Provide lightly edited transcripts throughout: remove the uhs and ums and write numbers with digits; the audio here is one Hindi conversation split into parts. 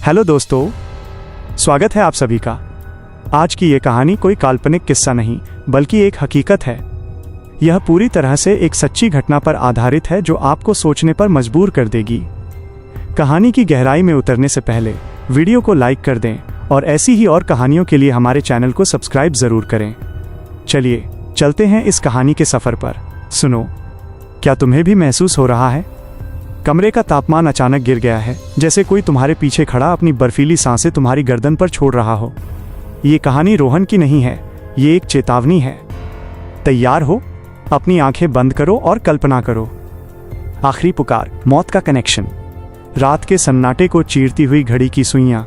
हेलो दोस्तों, स्वागत है आप सभी का। आज की ये कहानी कोई काल्पनिक किस्सा नहीं बल्कि एक हकीकत है। यह पूरी तरह से एक सच्ची घटना पर आधारित है जो आपको सोचने पर मजबूर कर देगी। कहानी की गहराई में उतरने से पहले वीडियो को लाइक कर दें और ऐसी ही और कहानियों के लिए हमारे चैनल को सब्सक्राइब जरूर करें। चलिए चलते हैं इस कहानी के सफर पर। सुनो, क्या तुम्हें भी महसूस हो रहा है? कमरे का तापमान अचानक गिर गया है, जैसे कोई तुम्हारे पीछे खड़ा अपनी बर्फीली सांसें तुम्हारी गर्दन पर छोड़ रहा हो। ये कहानी रोहन की नहीं है, ये एक चेतावनी है। तैयार हो? अपनी आंखें बंद करो और कल्पना करो। आखिरी पुकार, मौत का कनेक्शन। रात के सन्नाटे को चीरती हुई घड़ी की सुइयां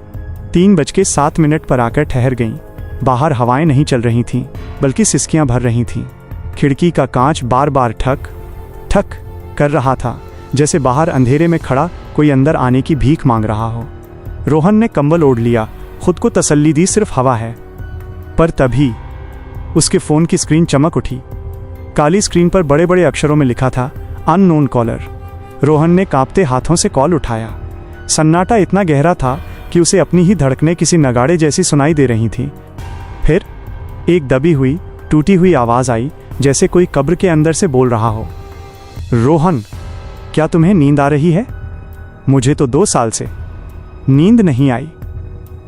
3:07 पर आकर ठहर गईं। बाहर हवाएं नहीं चल रही थीं, बल्कि सिसकियां भर रही थीं। खिड़की का कांच बार बार ठक ठक कर रहा था, जैसे बाहर अंधेरे में खड़ा कोई अंदर आने की भीख मांग रहा हो। रोहन ने कंबल ओढ़ लिया, खुद को तसल्ली दी सिर्फ हवा है। पर तभी उसके फोन की स्क्रीन चमक उठी। काली स्क्रीन पर बड़े बड़े अक्षरों में लिखा था, अननोन कॉलर। रोहन ने कांपते हाथों से कॉल उठाया। सन्नाटा इतना गहरा था कि उसे अपनी ही धड़कनें किसी नगाड़े जैसी सुनाई दे रही थीं। फिर एक दबी हुई, टूटी हुई आवाज आई, जैसे कोई कब्र के अंदर से बोल रहा हो, रोहन, क्या तुम्हें नींद आ रही है? मुझे तो 2 साल से नींद नहीं आई।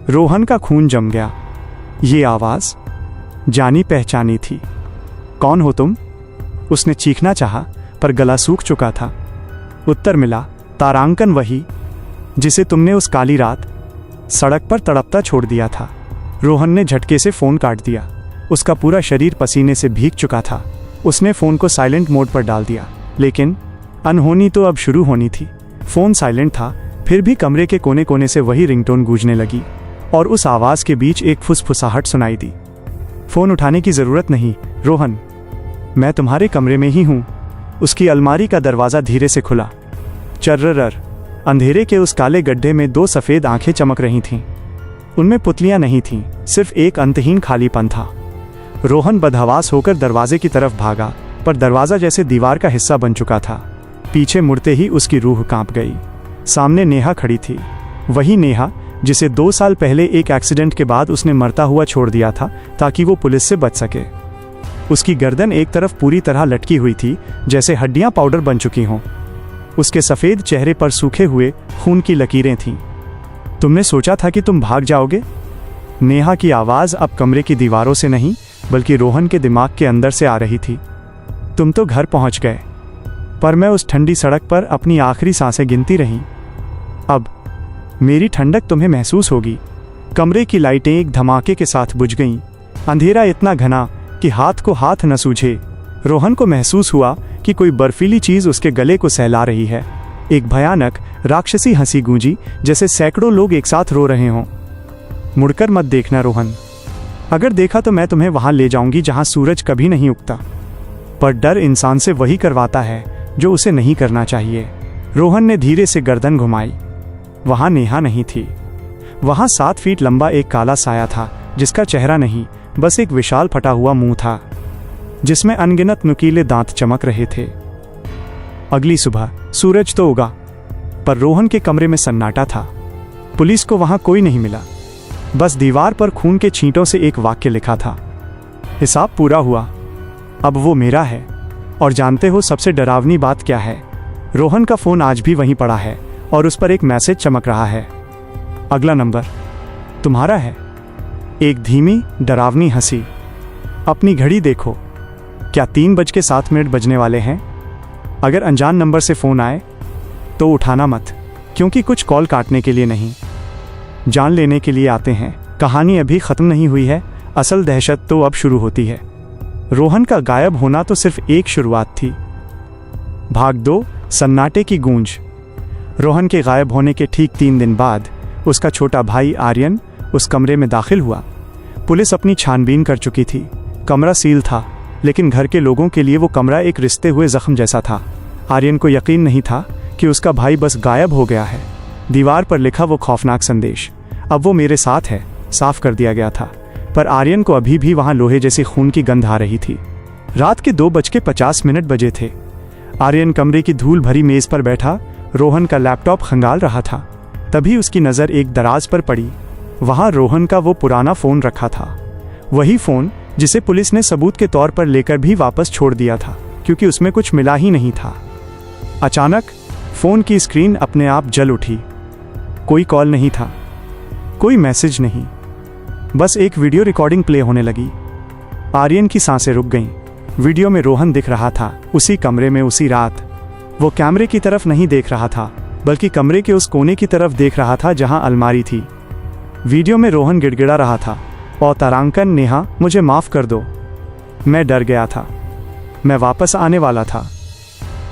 रोहन का खून जम गया। ये आवाज जानी पहचानी थी। कौन हो तुम? उसने चीखना चाहा, पर गला सूख चुका था। उत्तर मिला, तारांकन, वही जिसे तुमने उस काली रात सड़क पर तड़पता छोड़ दिया था। रोहन ने झटके से फोन काट दिया। उसका पूरा शरीर पसीने से भीग चुका था। उसने फोन को साइलेंट मोड पर डाल दिया, लेकिन अनहोनी तो अब शुरू होनी थी। फोन साइलेंट था, फिर भी कमरे के कोने कोने से वही रिंगटोन गूंजने लगी और उस आवाज के बीच एक फुसफुसाहट सुनाई दी। फोन उठाने की जरूरत नहीं, रोहन, मैं तुम्हारे कमरे में ही हूं। उसकी अलमारी का दरवाजा धीरे से खुला। चर्रर, अंधेरे के उस काले गड्ढे में 2 सफेद आंखें चमक रही थीं। उनमें पुतलियां नहीं थीं, सिर्फ एक अंतहीन खालीपन था। रोहन बदहवास होकर दरवाजे की तरफ भागा, पर दरवाजा जैसे दीवार का हिस्सा बन चुका था। पीछे मुड़ते ही उसकी रूह कांप गई। सामने नेहा खड़ी थी, वही नेहा जिसे 2 साल पहले एक एक्सीडेंट के बाद उसने मरता हुआ छोड़ दिया था ताकि वो पुलिस से बच सके। उसकी गर्दन एक तरफ पूरी तरह लटकी हुई थी, जैसे हड्डियां पाउडर बन चुकी हों। उसके सफेद चेहरे पर सूखे हुए खून की लकीरें थीं। तुमने सोचा था कि तुम भाग जाओगे? नेहा की आवाज अब कमरे की दीवारों से नहीं, बल्कि रोहन के दिमाग के अंदर से आ रही थी। तुम तो घर पहुंच गए, पर मैं उस ठंडी सड़क पर अपनी आखिरी सांसें गिनती रही। अब मेरी ठंडक तुम्हें महसूस होगी। कमरे की लाइटें एक धमाके के साथ बुझ गईं। अंधेरा इतना घना कि हाथ को हाथ न सूझे। रोहन को महसूस हुआ कि कोई बर्फीली चीज उसके गले को सहला रही है। एक भयानक राक्षसी हंसी गूंजी, जैसे सैकड़ों लोग एक साथ रो रहे हों। मुड़कर मत देखना रोहन, अगर देखा तो मैं तुम्हें वहां ले जाऊंगी जहां सूरज कभी नहीं उगता। पर डर इंसान से वही करवाता है जो उसे नहीं करना चाहिए। रोहन ने धीरे से गर्दन घुमाई। वहां नेहा नहीं थी। वहां 7 फीट लंबा एक काला साया था, जिसका चेहरा नहीं, बस एक विशाल फटा हुआ मुंह था, जिसमें अनगिनत नुकीले दांत चमक रहे थे। अगली सुबह सूरज तो उगा, पर रोहन के कमरे में सन्नाटा था। पुलिस को वहां कोई नहीं मिला। बस दीवार पर खून के छींटों से एक वाक्य लिखा था, हिसाब पूरा हुआ, अब वो मेरा है। और जानते हो सबसे डरावनी बात क्या है? रोहन का फोन आज भी वहीं पड़ा है और उस पर एक मैसेज चमक रहा है, अगला नंबर तुम्हारा है। एक धीमी डरावनी हंसी। अपनी घड़ी देखो, क्या 3:07 बजने वाले हैं? अगर अनजान नंबर से फोन आए तो उठाना मत, क्योंकि कुछ कॉल काटने के लिए नहीं, जान लेने के लिए आते हैं। कहानी अभी खत्म नहीं हुई है, असल दहशत तो अब शुरू होती है। रोहन का गायब होना तो सिर्फ एक शुरुआत थी। भाग 2, सन्नाटे की गूंज। रोहन के गायब होने के ठीक 3 दिन बाद उसका छोटा भाई आर्यन उस कमरे में दाखिल हुआ। पुलिस अपनी छानबीन कर चुकी थी। कमरा सील था, लेकिन घर के लोगों के लिए वो कमरा एक रिश्ते हुए जख्म जैसा था। आर्यन को यकीन नहीं था कि उसका भाई बस गायब हो गया है। दीवार पर लिखा वो खौफनाक संदेश, अब वो मेरे साथ है, साफ कर दिया गया था। पर आर्यन को अभी भी वहां लोहे जैसी खून की गंध आ रही थी। रात के 2:50 बजे थे। आर्यन कमरे की धूल भरी मेज पर बैठा रोहन का लैपटॉप खंगाल रहा था। तभी उसकी नज़र एक दराज पर पड़ी। वहाँ रोहन का वो पुराना फ़ोन रखा था, वही फ़ोन जिसे पुलिस ने सबूत के तौर पर लेकर भी वापस छोड़ दिया था, क्योंकि उसमें कुछ मिला ही नहीं था। अचानक फ़ोन की स्क्रीन अपने आप जल उठी। कोई कॉल नहीं था, कोई मैसेज नहीं, बस एक वीडियो रिकॉर्डिंग प्ले होने लगी। आर्यन की सांसें रुक गईं। वीडियो में रोहन दिख रहा था, उसी कमरे में उसी रात। वो कैमरे की तरफ नहीं देख रहा था, बल्कि कमरे के उस कोने की तरफ देख रहा था जहां अलमारी थी। वीडियो में रोहन गिड़गिड़ा रहा था, और तारांकन, नेहा, मुझे माफ़ कर दो, मैं डर गया था, मैं वापस आने वाला था।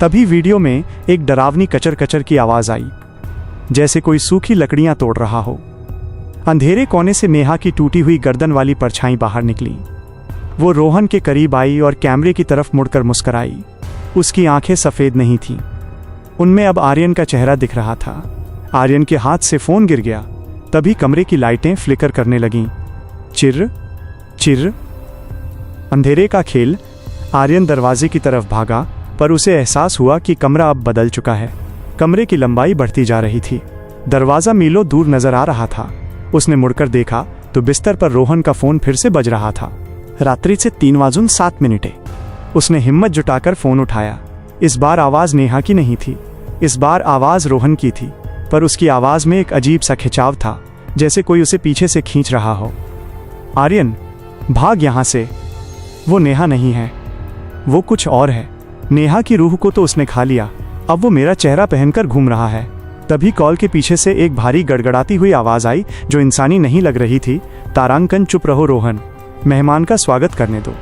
तभी वीडियो में एक डरावनी कचर कचर की आवाज़ आई, जैसे कोई सूखी लकड़ियां तोड़ रहा हो। अंधेरे कोने से नेहा की टूटी हुई गर्दन वाली परछाई बाहर निकली। वो रोहन के करीब आई और कैमरे की तरफ मुड़कर मुस्कुराई। उसकी आंखें सफ़ेद नहीं थीं, उनमें अब आर्यन का चेहरा दिख रहा था। आर्यन के हाथ से फ़ोन गिर गया। तभी कमरे की लाइटें फ्लिकर करने लगीं। चिर्र चिर्र। अंधेरे का खेल। आर्यन दरवाजे की तरफ भागा, पर उसे एहसास हुआ कि कमरा अब बदल चुका है। कमरे की लंबाई बढ़ती जा रही थी। दरवाज़ा मीलों दूर नजर आ रहा था। उसने मुड़कर देखा तो बिस्तर पर रोहन का फ़ोन फिर से बज रहा था। रात्रि से 3:07। उसने हिम्मत जुटाकर फ़ोन उठाया। इस बार आवाज़ नेहा की नहीं थी, इस बार आवाज़ रोहन की थी, पर उसकी आवाज़ में एक अजीब सा खिंचाव था, जैसे कोई उसे पीछे से खींच रहा हो। आर्यन, भाग यहाँ से। वो नेहा नहीं है, वो कुछ और है। नेहा की रूह को तो उसने खा लिया, अब वो मेरा चेहरा पहनकर घूम रहा है। तभी कॉल के पीछे से एक भारी गड़गड़ाती हुई आवाज़ आई, जो इंसानी नहीं लग रही थी। तारांकन, चुप रहो रोहन, मेहमान का स्वागत करने दो।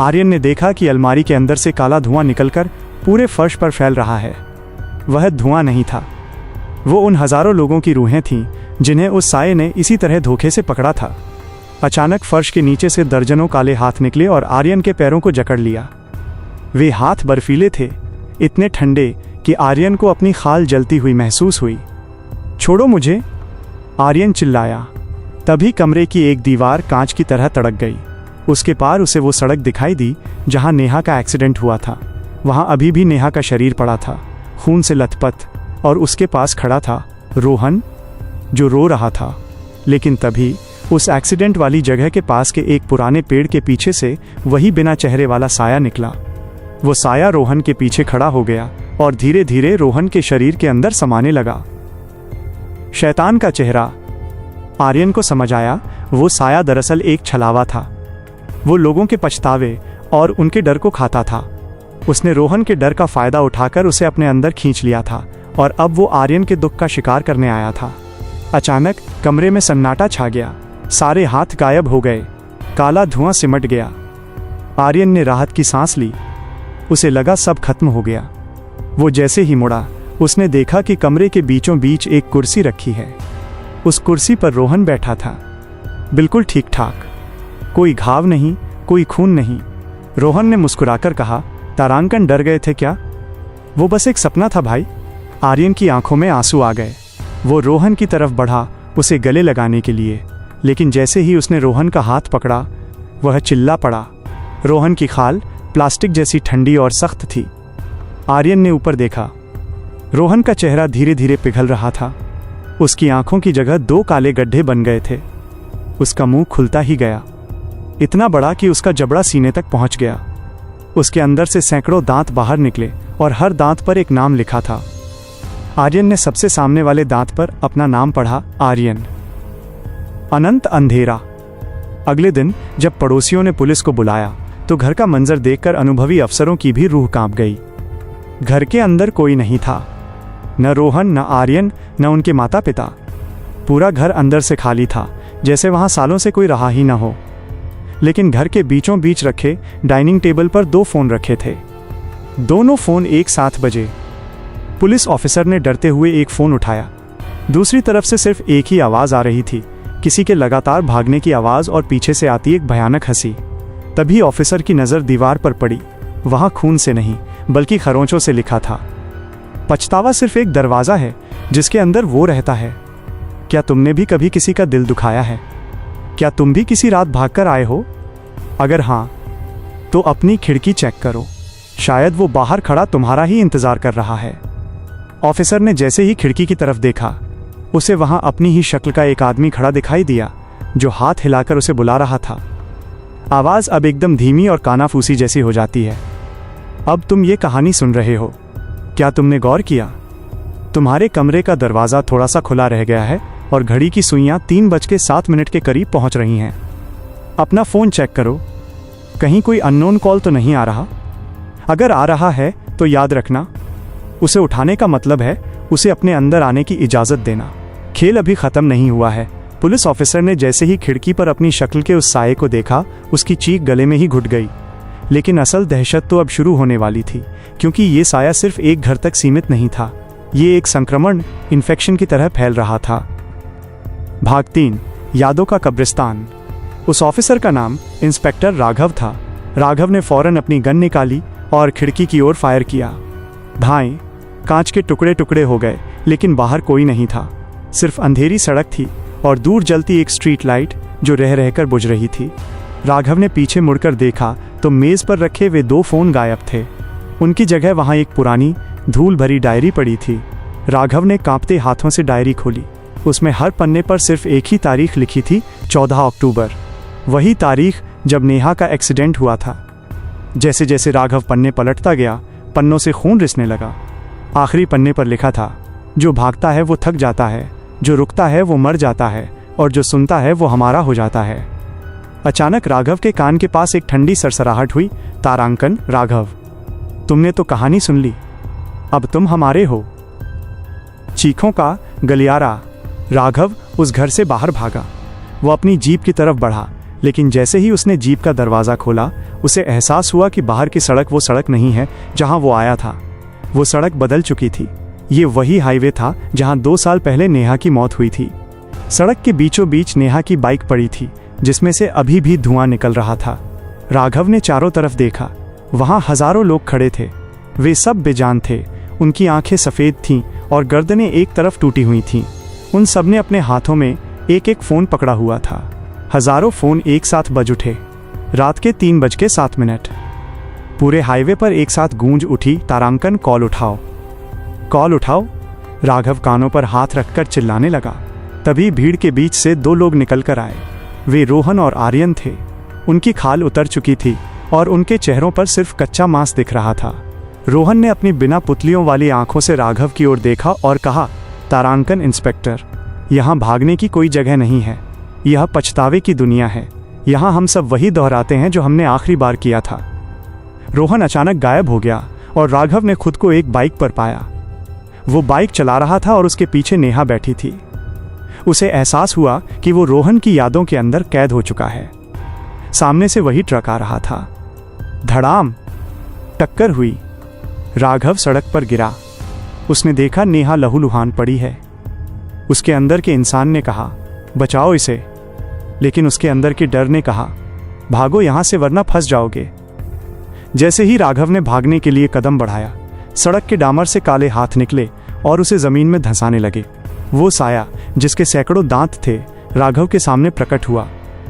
आर्यन ने देखा कि अलमारी के अंदर से काला धुआं निकलकर पूरे फर्श पर फैल रहा है। वह धुआं नहीं था, वो उन हजारों लोगों की रूहें थीं जिन्हें उस साये ने इसी तरह धोखे से पकड़ा था। अचानक फर्श के नीचे से दर्जनों काले हाथ निकले और आर्यन के पैरों को जकड़ लिया। वे हाथ बर्फीले थे, इतने ठंडे कि आर्यन को अपनी खाल जलती हुई महसूस हुई। छोड़ो मुझे, आर्यन चिल्लाया। तभी कमरे की एक दीवार कांच की तरह तड़क गई। उसके पार उसे वो सड़क दिखाई दी जहां नेहा का एक्सीडेंट हुआ था। वहां अभी भी नेहा का शरीर पड़ा था, खून से लथपथ, और उसके पास खड़ा था रोहन, जो रो रहा था। लेकिन तभी उस एक्सीडेंट वाली जगह के पास के एक पुराने पेड़ के पीछे से वही बिना चेहरे वाला साया निकला। वो साया रोहन के पीछे खड़ा हो गया और धीरे धीरे रोहन के शरीर के अंदर समाने लगा। शैतान का चेहरा। आर्यन को समझ आया, वो साया दरअसल एक छलावा था। वो लोगों के पछतावे और उनके डर को खाता था। उसने रोहन के डर का फायदा उठाकर उसे अपने अंदर खींच लिया था, और अब वो आर्यन के दुख का शिकार करने आया था। अचानक कमरे में सन्नाटा छा गया। सारे हाथ गायब हो गए, काला धुआं सिमट गया। आर्यन ने राहत की सांस ली। उसे लगा सब खत्म हो गया। वो जैसे ही मुड़ा, उसने देखा कि कमरे के बीचों बीच एक कुर्सी रखी है। उस कुर्सी पर रोहन बैठा था, बिल्कुल ठीक ठाक, कोई घाव नहीं, कोई खून नहीं। रोहन ने मुस्कुराकर कहा, तारांकन, डर गए थे क्या? वो बस एक सपना था भाई। आर्यन की आंखों में आंसू आ गए। वो रोहन की तरफ बढ़ा उसे गले लगाने के लिए, लेकिन जैसे ही उसने रोहन का हाथ पकड़ा, वह चिल्ला पड़ा। रोहन की खाल प्लास्टिक जैसी ठंडी और सख्त थी। आर्यन ने ऊपर देखा। रोहन का चेहरा धीरे धीरे पिघल रहा था। उसकी आंखों की जगह 2 काले गड्ढे बन गए थे। उसका मुंह खुलता ही गया, इतना बड़ा कि उसका जबड़ा सीने तक पहुंच गया। उसके अंदर से सैकड़ों दांत बाहर निकले और हर दांत पर एक नाम लिखा था। आर्यन ने सबसे सामने वाले दांत पर अपना नाम पढ़ा, आर्यन। अनंत अंधेरा। अगले दिन जब पड़ोसियों ने पुलिस को बुलाया तो घर का मंजर देखकर अनुभवी अफसरों की भी रूह कांप गई। घर के अंदर कोई नहीं था, न रोहन, न आर्यन, न उनके माता पिता। पूरा घर अंदर से खाली था, जैसे वहां सालों से कोई रहा ही न हो। लेकिन घर के बीचों बीच रखे डाइनिंग टेबल पर 2 फोन रखे थे। दोनों फोन एक साथ बजे। पुलिस ऑफिसर ने डरते हुए एक फोन उठाया। दूसरी तरफ से सिर्फ एक ही आवाज आ रही थी, किसी के लगातार भागने की आवाज और पीछे से आती एक भयानक हंसी। तभी ऑफिसर की नजर दीवार पर पड़ी। वहां खून से नहीं, बल्कि खरोंचों से लिखा था, पछतावा सिर्फ एक दरवाजा है जिसके अंदर वो रहता है। क्या तुमने भी कभी किसी का दिल दुखाया है? क्या तुम भी किसी रात भागकर आए हो? अगर हाँ, तो अपनी खिड़की चेक करो, शायद वो बाहर खड़ा तुम्हारा ही इंतजार कर रहा है। ऑफिसर ने जैसे ही खिड़की की तरफ देखा, उसे वहां अपनी ही शक्ल का एक आदमी खड़ा दिखाई दिया जो हाथ हिलाकर उसे बुला रहा था। आवाज अब एकदम धीमी और कानाफूसी जैसी हो जाती है। अब तुम ये कहानी सुन रहे हो, क्या तुमने गौर किया? तुम्हारे कमरे का दरवाज़ा थोड़ा सा खुला रह गया है और घड़ी की सुइयां 3:07 के करीब पहुंच रही हैं। अपना फ़ोन चेक करो, कहीं कोई अननोन कॉल तो नहीं आ रहा? अगर आ रहा है तो याद रखना, उसे उठाने का मतलब है उसे अपने अंदर आने की इजाज़त देना। खेल अभी ख़त्म नहीं हुआ है। पुलिस ऑफिसर ने जैसे ही खिड़की पर अपनी शक्ल के उस साये को देखा, उसकी चीख गले में ही घुट गई। लेकिन असल दहशत तो अब शुरू होने वाली थी, क्योंकि ये साया सिर्फ एक घर तक सीमित नहीं था। ये एक संक्रमण, इन्फेक्शन की तरह फैल रहा था। भाग 3, यादों का कब्रिस्तान। उस ऑफिसर का नाम इंस्पेक्टर राघव था। राघव ने फौरन अपनी गन निकाली और खिड़की की ओर फायर किया। भाई, कांच के टुकड़े टुकड़े हो गए, लेकिन बाहर कोई नहीं था। सिर्फ अंधेरी सड़क थी और दूर जलती एक स्ट्रीट लाइट जो रह रहकर बुझ रही थी। राघव ने पीछे मुड़कर देखा तो मेज पर रखे वे 2 फोन गायब थे। उनकी जगह वहां एक पुरानी धूल भरी डायरी पड़ी थी। राघव ने कांपते हाथों से डायरी खोली। उसमें हर पन्ने पर सिर्फ एक ही तारीख लिखी थी, 14 अक्टूबर। वही तारीख जब नेहा का एक्सीडेंट हुआ था। जैसे जैसे राघव पन्ने पलटता गया, पन्नों से खून रिसने लगा। आखिरी पन्ने पर लिखा था, जो भागता है वो थक जाता है, जो रुकता है वो मर जाता है, और जो सुनता है वो हमारा हो जाता है। अचानक राघव के कान के पास एक ठंडी सरसराहट हुई। तारांकन, राघव, तुमने तो कहानी सुन ली, अब तुम हमारे हो। चीखों का गलियारा। राघव उस घर से बाहर भागा। वो अपनी जीप की तरफ बढ़ा, लेकिन जैसे ही उसने जीप का दरवाज़ा खोला, उसे एहसास हुआ कि बाहर की सड़क वो सड़क नहीं है जहां वो आया था। वो सड़क बदल चुकी थी। ये वही हाईवे था जहां 2 साल पहले नेहा की मौत हुई थी। सड़क के बीचों बीच नेहा की बाइक पड़ी थी, जिसमें से अभी भी धुआं निकल रहा था। राघव ने चारों तरफ देखा। वहां हजारों लोग खड़े थे। वे सब बेजान थे। उनकी आंखें सफ़ेद थीं और गर्दनें एक तरफ टूटी हुई थीं। उन सब ने अपने हाथों में एक एक फ़ोन पकड़ा हुआ था। हजारों फ़ोन एक साथ बज उठे। रात के 3:07। पूरे हाईवे पर एक साथ गूंज उठी, तारांकन, कॉल उठाओ, कॉल उठाओ। राघव कानों पर हाथ रखकर चिल्लाने लगा। तभी भीड़ के बीच से 2 लोग निकल कर आए। वे रोहन और आर्यन थे। उनकी खाल उतर चुकी थी और उनके चेहरों पर सिर्फ कच्चा मांस दिख रहा था। रोहन ने अपनी बिना पुतलियों वाली आंखों से राघव की ओर देखा और कहा, तारांकन इंस्पेक्टर, यहाँ भागने की कोई जगह नहीं है। यह पछतावे की दुनिया है। यहाँ हम सब वही दोहराते हैं जो हमने आखिरी बार किया था। रोहन अचानक गायब हो गया और राघव ने खुद को एक बाइक पर पाया। वो बाइक चला रहा था और उसके पीछे नेहा बैठी थी। उसे एहसास हुआ कि वो रोहन की यादों के अंदर कैद हो चुका है। सामने से वही ट्रक आ रहा था। धड़ाम, टक्कर हुई। राघव सड़क पर गिरा। उसने देखा नेहा लहूलुहान पड़ी है। उसके अंदर के इंसान ने कहा, बचाओ इसे, लेकिन उसके अंदर के डर ने कहा, भागो यहां से वरना फंस जाओगे। जैसे ही राघव ने भागने के लिए कदम बढ़ाया, सड़क के डामर से काले हाथ निकले और उसे जमीन में धंसाने लगे। वो साया जिसके सैकड़ों दांत थे, राघव के सामने प्रकट हुआ।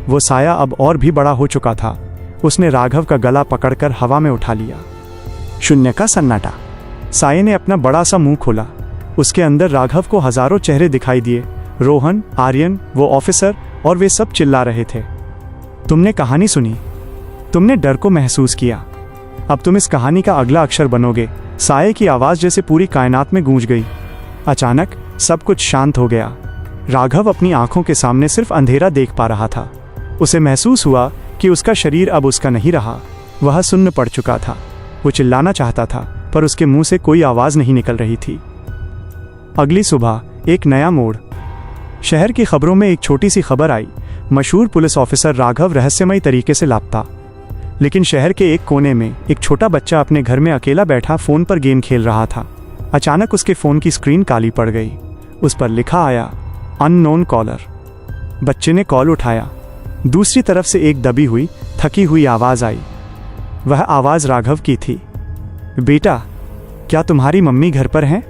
वो साया अब और भी बड़ा हो चुका था। उसने राघव का गला पकड़कर हवा में उठा लिया। शून्य का सन्नाटा। साये ने अपना बड़ा सा मुंह खोला। उसके अंदर राघव को हजारों चेहरे दिखाई दिए। रोहन, आर्यन, वो ऑफिसर, और वे सब चिल्ला रहे थे। तुमने कहानी सुनी, तुमने डर को महसूस किया, अब तुम इस कहानी का अगला अक्षर बनोगे। साये की आवाज जैसे पूरी कायनात में गूंज गई। अचानक सब कुछ शांत हो गया। राघव अपनी आंखों के सामने सिर्फ अंधेरा देख पा रहा था। उसे महसूस हुआ कि उसका शरीर अब उसका नहीं रहा। वह सुन्न पड़ चुका था। वो चिल्लाना चाहता था, पर उसके मुंह से कोई आवाज नहीं निकल रही थी। अगली सुबह एक नया मोड़। शहर की खबरों में एक छोटी सी खबर आई, मशहूर पुलिस ऑफिसर राघव रहस्यमयी तरीके से लापता। लेकिन शहर के एक कोने में एक छोटा बच्चा अपने घर में अकेला बैठा फोन पर गेम खेल रहा था। अचानक उसके फोन की स्क्रीन काली पड़ गई। उस पर लिखा आया, अननोन कॉलर। बच्चे ने कॉल उठाया। दूसरी तरफ से एक दबी हुई, थकी हुई आवाज आई। वह आवाज राघव की थी। बेटा, क्या तुम्हारी मम्मी घर पर हैं?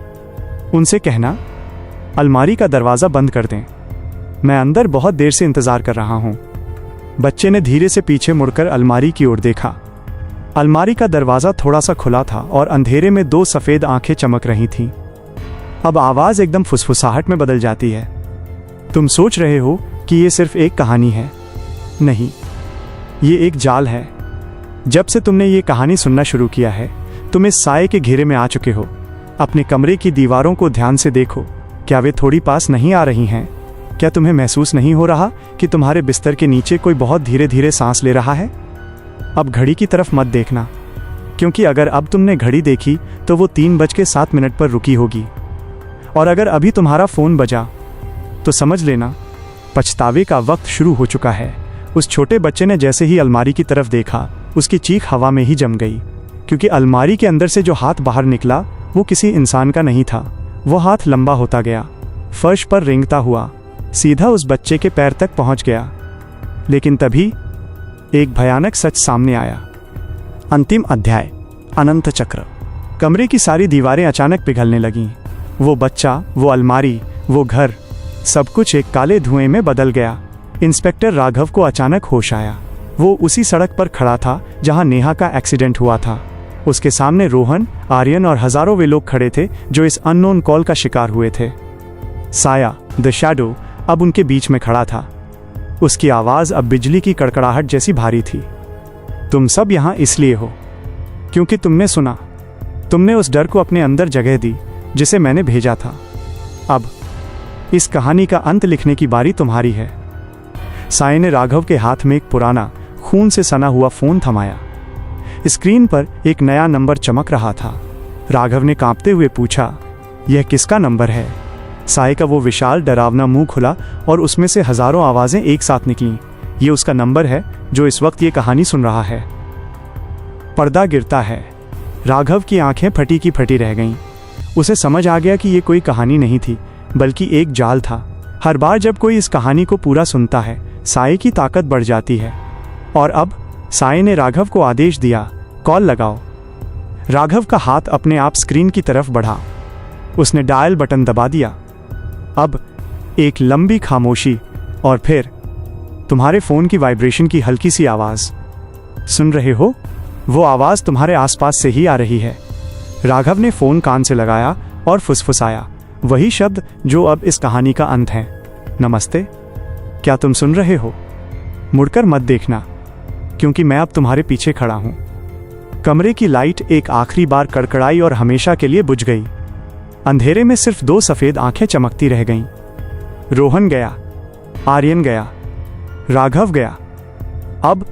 उनसे कहना अलमारी का दरवाज़ा बंद कर दें, मैं अंदर बहुत देर से इंतज़ार कर रहा हूँ। बच्चे ने धीरे से पीछे मुड़कर अलमारी की ओर देखा। अलमारी का दरवाज़ा थोड़ा सा खुला था और अंधेरे में 2 सफ़ेद आंखें चमक रही थीं। अब आवाज एकदम फुसफुसाहट में बदल जाती है। तुम सोच रहे हो कि ये सिर्फ एक कहानी है। नहीं, ये एक जाल है। जब से तुमने ये कहानी सुनना शुरू किया है, तुम इस साए के घेरे में आ चुके हो। अपने कमरे की दीवारों को ध्यान से देखो। क्या वे थोड़ी पास नहीं आ रही हैं? क्या तुम्हें महसूस नहीं हो रहा कि तुम्हारे बिस्तर के नीचे कोई बहुत धीरे धीरे सांस ले रहा है? अब घड़ी की तरफ मत देखना, क्योंकि अगर अब तुमने घड़ी देखी तो वो 3:07 पर रुकी होगी। और अगर अभी तुम्हारा फोन बजा तो समझ लेना पछतावे का वक्त शुरू हो चुका है। उस छोटे बच्चे ने जैसे ही अलमारी की तरफ देखा, उसकी चीख हवा में ही जम गई, क्योंकि अलमारी के अंदर से जो हाथ बाहर निकला वो किसी इंसान का नहीं था। वो हाथ लंबा होता गया, फर्श पर रेंगता हुआ सीधा उस बच्चे के पैर तक पहुंच गया। लेकिन तभी एक भयानक सच सामने आया। अंतिम अध्याय, अनंत चक्र। कमरे की सारी दीवारें अचानक पिघलने लगीं। वो बच्चा, वो अलमारी, वो घर, सब कुछ एक काले धुएं में बदल गया। इंस्पेक्टर राघव को अचानक होश आया। वो उसी सड़क पर खड़ा था जहां नेहा का एक्सीडेंट हुआ था। उसके सामने रोहन, आर्यन और हजारों वे लोग खड़े थे जो इस अननोन कॉल का शिकार हुए थे। साया, द शैडो, अब उनके बीच में खड़ा था। उसकी आवाज अब बिजली की कड़कड़ाहट जैसी भारी थी। तुम सब यहां इसलिए हो क्योंकि तुमने सुना, तुमने उस डर को अपने अंदर जगह दी जिसे मैंने भेजा था। अब इस कहानी का अंत लिखने की बारी तुम्हारी है। साये ने राघव के हाथ में एक पुराना, खून से सना हुआ फोन थमाया। स्क्रीन पर एक नया नंबर चमक रहा था। राघव ने कांपते हुए पूछा, यह किसका नंबर है? साये का वो विशाल डरावना मुंह खुला और उसमें से हजारों आवाजें एक साथ निकलीं। ये उसका नंबर है जो इस वक्त ये कहानी सुन रहा है। पर्दा गिरता है। राघव की आंखें फटी की फटी रह गईं। उसे समझ आ गया कि ये कोई कहानी नहीं थी, बल्कि एक जाल था। हर बार जब कोई इस कहानी को पूरा सुनता है, साये की ताकत बढ़ जाती है। और अब साये ने राघव को आदेश दिया, कॉल लगाओ। राघव का हाथ अपने आप स्क्रीन की तरफ बढ़ा। उसने डायल बटन दबा दिया। अब एक लंबी खामोशी और फिर तुम्हारे फोन की वाइब्रेशन की हल्की सी आवाज। सुन रहे हो? वो आवाज तुम्हारे आसपास से ही आ रही है। राघव ने फोन कान से लगाया और फुसफुसाया, वही शब्द जो अब इस कहानी का अंत है। नमस्ते, क्या तुम सुन रहे हो? मुड़कर मत देखना, क्योंकि मैं अब तुम्हारे पीछे खड़ा हूं। कमरे की लाइट एक आखिरी बार कड़कड़ाई और हमेशा के लिए बुझ गई। अंधेरे में सिर्फ 2 सफेद आंखें चमकती रह गईं। रोहन गया, आर्यन गया, राघव गया। अब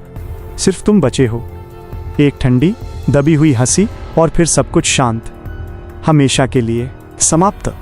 सिर्फ तुम बचे हो। एक ठंडी, दबी हुई हंसी और फिर सब कुछ शांत, हमेशा के लिए समाप्त।